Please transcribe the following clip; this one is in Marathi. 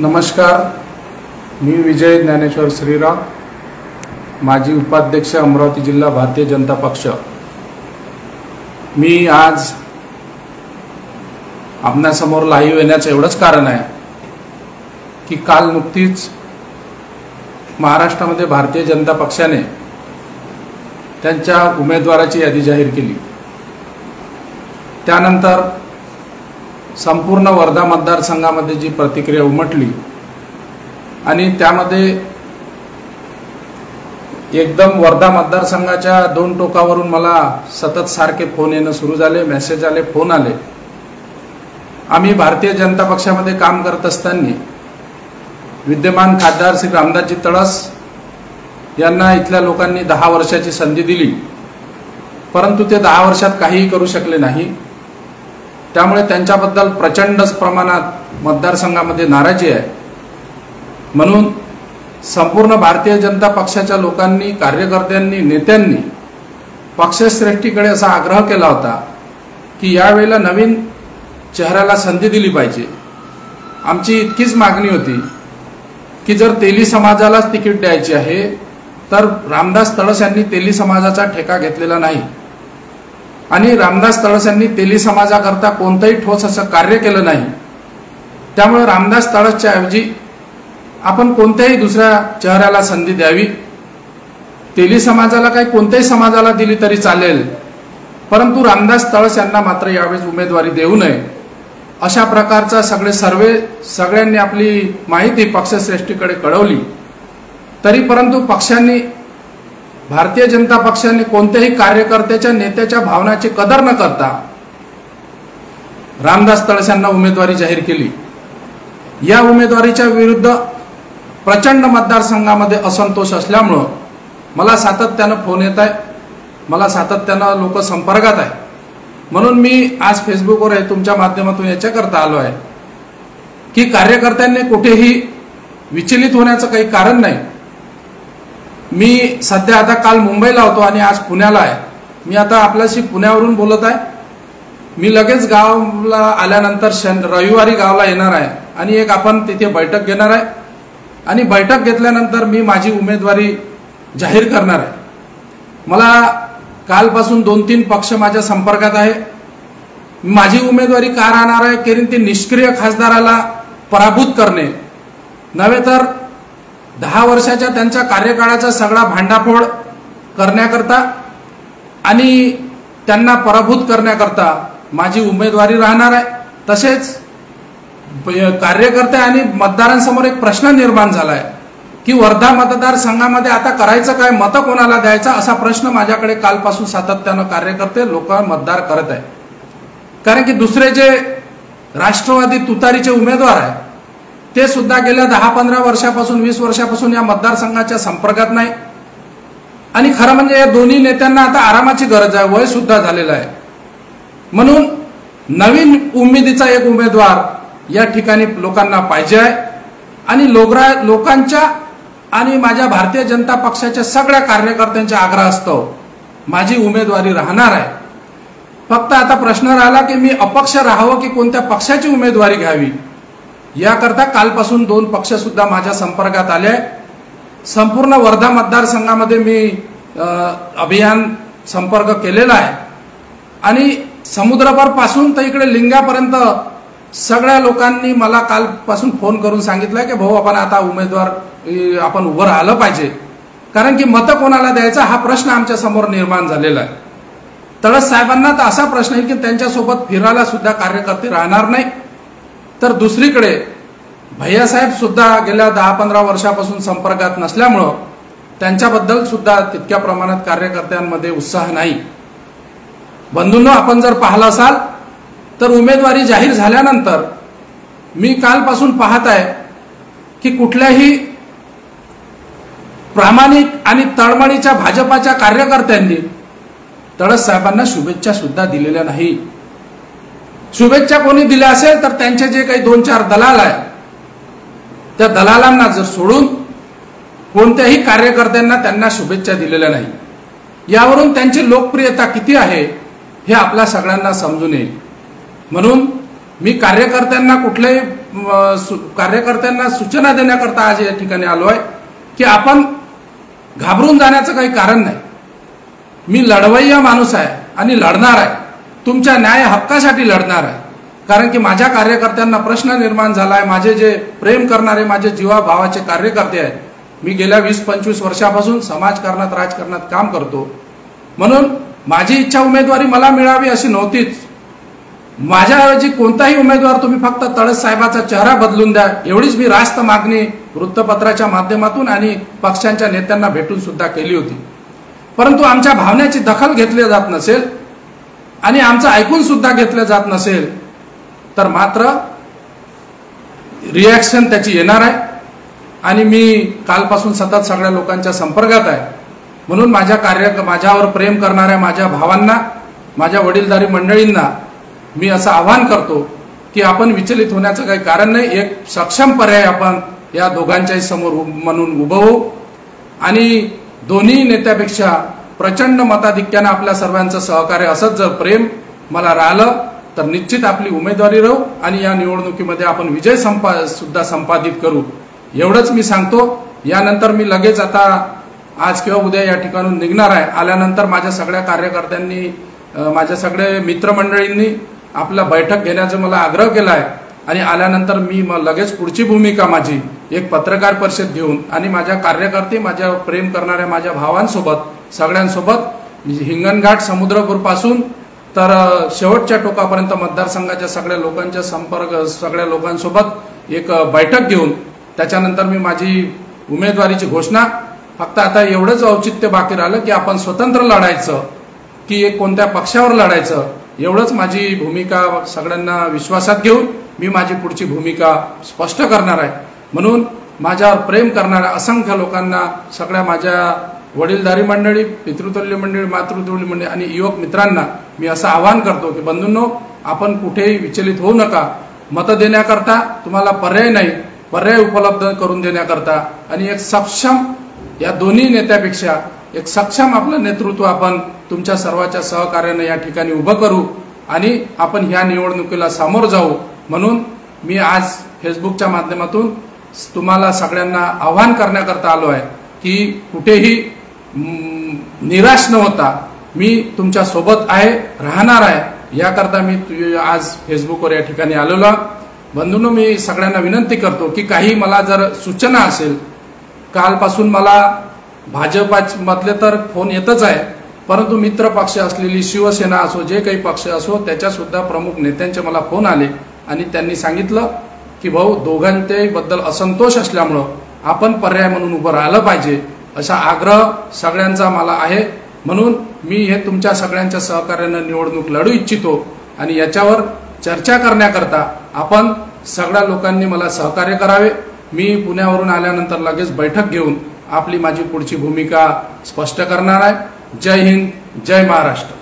नमस्कार, मी विजय ज्ञानेश्वर श्रीराम, माजी उपाध्यक्ष अमरावती जिल्हा भारतीय जनता पक्ष। मी आज आपणासमोर लाईव्ह येण्याचं एवढंच कारण आहे की काल नुकतीच महाराष्ट्रामध्ये भारतीय जनता पक्षाने त्यांच्या उमेदवाराची यादी जाहीर केली। त्यानंतर संपूर्ण वर्धा मतदारसंघामध्ये जी प्रतिक्रिया उमटली आणि त्यामध्ये एकदम वर्धा मतदारसंघाच्या दोन टोकावरून मला सतत सारखे फोन येणं सुरू झाले, मेसेज आले, फोन आले। आम्ही भारतीय जनता पक्षामध्ये काम करत असताना विद्यमान खासदार श्री रामदासजी तळस यांना इथल्या लोकांनी 10 वर्षाची संधी दिली, परंतु ते 10 वर्षात काहीही करू शकले नाही। त्यामुळे त्यांच्याबद्दल प्रचंड प्रमाणात मतदारसंघामध्ये नाराजी आहे। म्हणून संपूर्ण भारतीय जनता पक्षाच्या लोकांनी, कार्यकर्त्यांनी, नेत्यांनी पक्षश्रेष्ठीकडे असा आग्रह केला होता की यावेळेला नवीन चेहऱ्याला संधी दिली पाहिजे। आमची इतकीच मागणी होती की जर तेली समाजालाच तिकीट द्यायची आहे तर रामदास तळस यांनी तेली समाजाचा ठेका घेतलेला नाही आणि रामदास तळस यांनी तेली समाजाकरता कोणतेही ठोस असं कार्य केलं नाही। त्यामुळे रामदास तळसच्या ऐवजी आपण कोणत्याही दुसऱ्या चेहऱ्याला संधी द्यावी। तेली समाजाला काही कोणत्याही समाजाला दिली तरी चालेल, परंतु रामदास तळस यांना मात्र यावेळेस उमेदवारी देऊ नये अशा प्रकारचा सगळ्यांनी आपली माहिती पक्षश्रेष्ठीकडे कळवली। तरी परंतु पक्षांनी, भारतीय जनता पक्षाने कोणत्याही कार्यकर्त्याच्या, नेत्याच्या भावनाची कदर न करता रामदास तळस यांना उमेदवारी जाहीर केली। या उमेदवारीच्या विरुद्ध प्रचंड मतदारसंघामध्ये असंतोष असल्यामुळे मला सातत्याने फोन येत आहे, मला सातत्याने लोक संपर्कात आहे। म्हणून मी आज फेसबुकवर तुमच्या माध्यमातून याच्याकरता आलो आहे की कार्यकर्त्यांनी कुठेही विचलित होण्याचं काही कारण नाही। मी सध्या आता काल मुंबईला होतो आणि आज पुण्याला आहे। मी आता आपल्याशी पुण्यावरून बोलत आहे। मी लगेच गावाला आल्यानंतर रविवारी गावाला येणार आहे आणि एक आपण तिथे बैठक घेणार आहे आणि बैठक घेतल्यानंतर मी माझी उमेदवारी जाहीर करणार आहे। मला कालपासून 2-3 पक्ष माझ्या संपर्कात आहे। माझी उमेदवारी का राहणार आहे कारण ती निष्क्रिय खासदाराला पराभूत करणे नव्हे तर 10 वर्षाच्या त्यांच्या कार्यकाळाचा सगळा भांडाफोड करण्याकरता आणि त्यांना पराभूत करण्याकरता माझी उमेदवारी राहणार आहे। तसेच कार्यकर्ते आणि मतदारांसमोर एक प्रश्न निर्माण झाला आहे की वर्धा मतदारसंघामध्ये आता करायचं काय, मतं कोणाला द्यायचं असा प्रश्न माझ्याकडे कालपासून सातत्यानं कार्यकर्ते, लोक, मतदार करत आहे। कारण की दुसरे जे राष्ट्रवादी तुतारीचे उमेदवार आहे ते सुद्धा गेल्या 10-15 वर्षापासून, 20 वर्षापासून या मतदारसंघाच्या संपर्कात नाही आणि खरं म्हणजे या दोन्ही नेत्यांना आता आरामाची गरज आहे, वय सुद्धा झालेलं आहे। म्हणून नवीन उमेदीचा एक उमेदवार या ठिकाणी लोकांना पाहिजे आहे आणि लोकांच्या आणि माझ्या भारतीय जनता पक्षाच्या सगळ्या कार्यकर्त्यांच्या आग्रहास्तव माझी उमेदवारी राहणार आहे। फक्त आता प्रश्न राहिला की मी अपक्ष राहावं की कोणत्या पक्षाची उमेदवारी घ्यावी, याकरता कालपासून 2 पक्ष सुद्धा माझ्या संपर्कात आले। संपूर्ण वर्धा मतदारसंघामध्ये मी अभियान संपर्क केलेला आहे आणि समुद्रभर पासून तर इकडे लिंगापर्यंत सगळ्या लोकांनी मला कालपासून फोन करून सांगितलं की भाऊ आपण आता आपण उभं राहिलं पाहिजे, कारण की मतं कोणाला द्यायचा हा प्रश्न आमच्या समोर निर्माण झालेला आहे। तळस साहेबांना तर असा प्रश्न आहे की त्यांच्यासोबत फिरायला सुद्धा कार्यकर्ते राहणार नाही। तर दुसरीकडे भैयासाहेब सुद्धा गेल्या 10-15 वर्षापासून संपर्कात नसल्यामुळं त्यांच्याबद्दल सुद्धा तितक्या प्रमाणात कार्यकर्त्यांमध्ये उत्साह नाही। बंधूंनो, आपण जर पाहिलं असाल तर उमेदवारी जाहीर झाल्यानंतर मी कालपासून पाहत आहे की कुठल्याही प्रामाणिक आणि तळमळीच्या भाजपाच्या कार्यकर्त्यांनी तळस साहेबांना शुभेच्छा सुद्धा दिलेल्या नाही। शुभेच्छा कोणी दिल्या असेल तर त्यांचे जे काही 2-4 दलाल आहे त्या दलालांना जर सोडून कोणत्याही कार्यकर्त्यांना त्यांना शुभेच्छा दिलेल्या नाही। यावरून त्यांची लोकप्रियता किती आहे हे आपल्या सगळ्यांना समजून येईल। म्हणून मी कार्यकर्त्यांना सूचना देण्याकरता आज या ठिकाणी आलो आहे की आपण घाबरून जाण्याचं काही कारण नाही. मी लढवय्या माणूस आहे आणि लढणार आहे, तुमच्या न्याय हक्कासाठी लढणार आहे. कारण की माझ्या कार्यकर्त्यांना प्रश्न निर्माण झाला आहे. माझे जे प्रेम करणारे माझे जीवाभावाचे कार्यकर्ते आहेत, मी गेल्या 20-25 वर्षापासून समाजकारणात राजकारणात काम करतो. म्हणून माझी इच्छा उमेदवारी मला मिळावी अशी नव्हतीच. माझ्याऐवजी कोणताही उमेदवार तुम्ही फक्त तळस साहेबाचा चेहरा बदलून द्या एवढीच मी रास्त मागणी वृत्तपत्राच्या माध्यमातून आणि पक्षांच्या नेत्यांना भेटून सुद्धा केली होती. परंतु आमच्या भावनेची दखल घेतली जात नसेल आणि आमचं ऐकून सुद्धा घेतलं जात नसेल तर मात्र रिॲक्शन त्याची येणार आहे. आणि मी कालपासून सतत सगळ्या लोकांच्या संपर्कात आहे. म्हणून माझ्यावर प्रेम करणाऱ्या माझ्या भावांना, माझ्या वडीलधारी मंडळींना मी असं आवाहन करतो की आपण विचलित होण्याचं काही कारण नाही. एक सक्षम पर्याय आपण या दोघांच्याही समोर म्हणून उभं होऊ आणि दोन्ही नेत्यापेक्षा प्रचंड मताधिक्यानं आपल्या सर्वांचं सहकार्य असंच जर प्रेम मला राहिलं तर निश्चित आपली उमेदवारी राहू आणि या निवडणुकीमध्ये आपण विजय सुद्धा संपादित करू. एवढंच मी सांगतो. यानंतर मी लगेच आता आज किंवा उद्या या ठिकाणून निघणार आहे. आल्यानंतर माझ्या सगळ्या कार्यकर्त्यांनी, माझ्या सगळ्या मित्रमंडळींनी आपला बैठक घेण्याचा मला आग्रह केला आहे आणि आल्यानंतर मी लगेच पुढची भूमिका माझी एक पत्रकार परिषद घेऊन आणि माझ्या कार्यकर्ते, माझ्या प्रेम करणाऱ्या माझ्या भावांसोबत सगळ्यांसोबत हिंगणघाट समुद्रपूरपासून तर शेवटच्या टोकापर्यंत मतदारसंघाच्या सगळ्या लोकांसोबत एक बैठक घेऊन त्याच्यानंतर मी माझी उमेदवारीची घोषणा, फक्त आता एवढंच औचित्य बाकी राहिलं की आपण स्वतंत्र लढायचं की कोणत्या पक्षावर लढायचं, एवढंच माझी भूमिका सगळ्यांना विश्वासात घेऊन मी माझी पुढची भूमिका स्पष्ट करणार आहे. म्हणून माझ्यावर प्रेम करणाऱ्या असंख्य लोकांना, सगळ्या माझ्या वडीलधारी मंडळी, पितृतुल्य मंडळी, मातृतुल्य मंडळी आणि युवक मित्रांना मी असं आवाहन करतो की बंधूंनो, आपण कुठेही विचलित होऊ नका. मत देण्याकरता तुम्हाला पर्याय नाही, पर्याय उपलब्ध करून देण्याकरता आणि एक सक्षम, या दोन्ही नेत्यापेक्षा एक सक्षम आपलं नेतृत्व आपण तुमच्या सर्वांच्या सहकार्याने या ठिकाणी उभं करू आणि आपण ह्या निवडणुकीला सामोरं जाऊ. म्हणून मी आज फेसबुकच्या माध्यमातून तुम्हाला सगळ्यांना आवाहन करण्याकरता आलो आहे की कुठेही निराश न होता मी तुमच्या सोबत आहे, राहणार आहे. याकरता मी आज फेसबुकवर या ठिकाणी आलेलो. बंधूंनो, मी सगळ्यांना विनंती करतो की काही मला जर सूचना असेल, कालपासून मला भाजपमधले तर फोन येतच आहे, परंतु मित्र पक्ष असलेली शिवसेना असो, जे काही पक्ष असो, त्याच्या सुद्धा प्रमुख नेत्यांचे मला फोन आले आणि त्यांनी सांगितलं की भाऊ, दोघांच्याबद्दल असंतोष असल्यामुळं आपण पर्याय म्हणून उभं राहिलं पाहिजे, असा आग्रह सगळ्यांचा मला आहे. म्हणून मी हे तुमच्या सगळ्यांच्या सहकार्यानं निवडणूक लढू इच्छितो आणि याच्यावर चर्चा करण्याकरता आपण सगळ्या लोकांनी मला सहकार्य करावे. मी पुण्यावरून आल्यानंतर लगेच बैठक घेऊन माझी पुढची भूमिका स्पष्ट करणार आहे. जय हिंद, जय महाराष्ट्र.